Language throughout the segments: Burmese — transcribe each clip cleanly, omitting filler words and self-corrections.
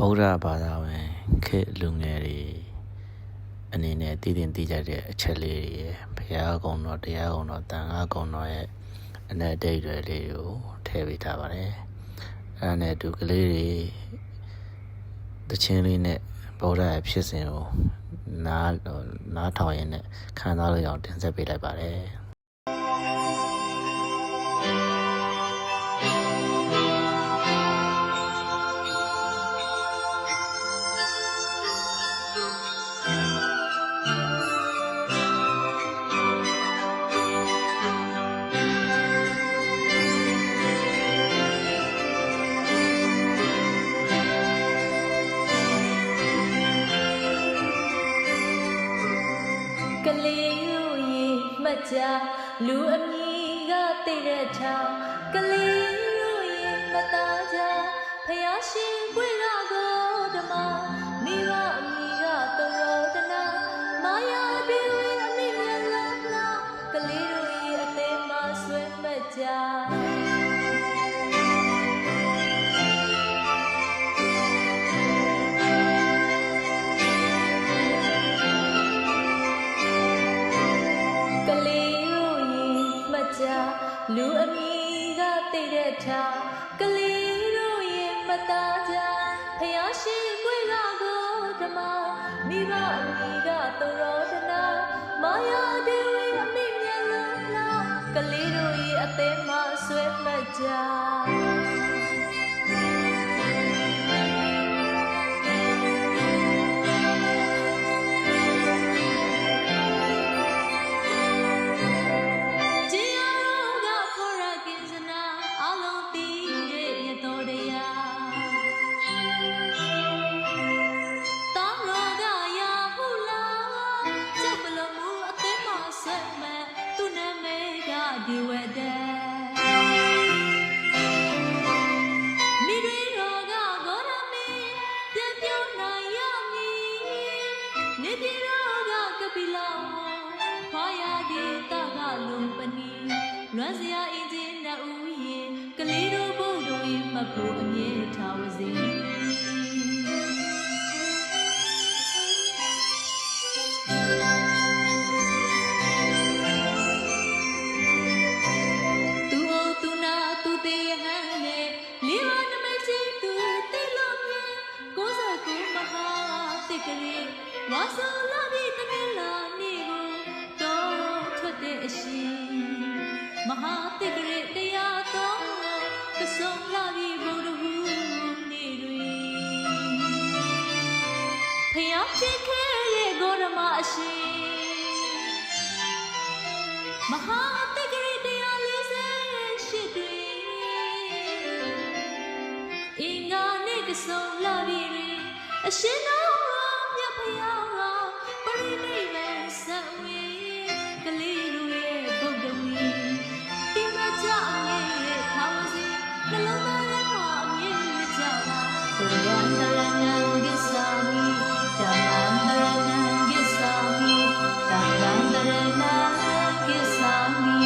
ဗုဒ္ဓဘာသာဝင်ခေတ်လူငယ်တွေအနေနဲ့တည်တင်တည်ကြတဲ့အချက်လေးတွေဘုရားကုံတော်တရားကုံတော်တန်ခါကုံတော်ရဲ့အနက်အတိတ်တွေလေးကိုထည့်ပေးထားပါတယ်။အဲဒါနဲ့သူကလေးတွေတခြင်းလေးနဲ့ဗုဒ္ဓရဲ့ဖြစ်စဉ်ကိုနားထောင်ရင်းနဲ့ခံစားလို့ရအောင်တင်ဆက်ပေးလိုက်ပါတယ်။ကလေးတို့ရေမှတ်ကြလူအမည်ကသိတဲ့ထောင်ကလေးတို့ရေမသားကြဖယားရှင်ပွင့်လာကိုဓမ္မမိဘအမည်ကသရောဒနာမာယာပြေဝေအမိမျက်လုံးနာကလေးတို့ရေအသေးမှဆွဲမှတ်ကြလူအမည်ကသိတဲ့ထောင်ကလေးတို့ရဲ့မသားကြဖယားရှင်ပွင့်လာကိုဓမ္မမိဘအမည်ကသရောဒနာမာယာဒေဝီအမိမျက်လုံးလာကလေးတို့ရဲ့အသေးမှဆွဲမှတ်ကြဒီဝဒမိတွေတော်ကဂေါရမေပြပြောင်းနိုင်ရမည်နေပြည်တော်ကကပိလောင်ခွာရဒီတကလုံးပနီလွမ်းစရာအင်းချင်းနှူးရင်ကလေးတို့ဘုတ်တို့၏မဖို့အမြဲထားဝစီဝါဆိုလာပြီးတမင်လာနေကိုတော့ထွက်တဲ့အရှင်မဟာတိကရေတရားတော်ကဆုံးလာပြီးဘုရားဟုနေတွေဖျားဖြစ်ခဲ့ရဲ့ဂေါရမအရှင်မဟာတိကရေတရား48တွေအင်္ဂါနဲ့ကဆုံးလာပြီးအရှင်တော်ဖယားပရိနိဗ္ဗာန်ဆက်ဝေးကလေးတို့ရဲ့ဗုဒ္ဓဝီတိမကြအမြဲရဲ့ခါဝစီနှလုံးသားထဲမှာအမြဲကြပါဘုရားတရဏံဂစ္ဆာမိဓမ္မံတရဏံဂစ္ဆာမိသံဃံတရဏံဂစ္ဆာမိ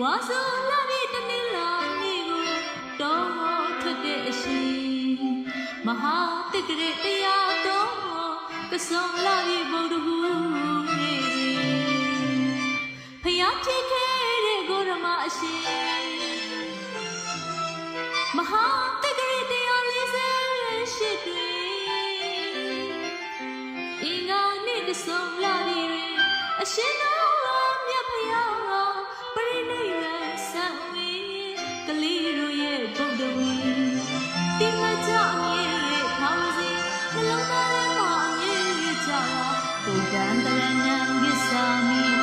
ဝါဆိုလာပြီးတမင်လာနေကိုတော့ထွက်တဲ့အရှင်မဟာတိကရေတရားတော်ကဆုံးလာပြီးဘုရားဟုနေဖယားဖြစ်ခဲ့တဲ့ဂေါရမအရှင်မဟာတိကရေတရား48တွေအင်္ဂါနဲ့ကဆုံးလာပြီးအရှင်တော်မြတ်ဖယားပရိနိဗ္ဗာန်ဆက်ဝေးကလေးတို့ရဲ့ဗုဒ္ဓဝီတိမကြအမြဲရဲ့ခါဝစီနှလုံးသားထဲမှာအမြဲကြပါ ကိုယ်ကံတရဏံဝိသာမိ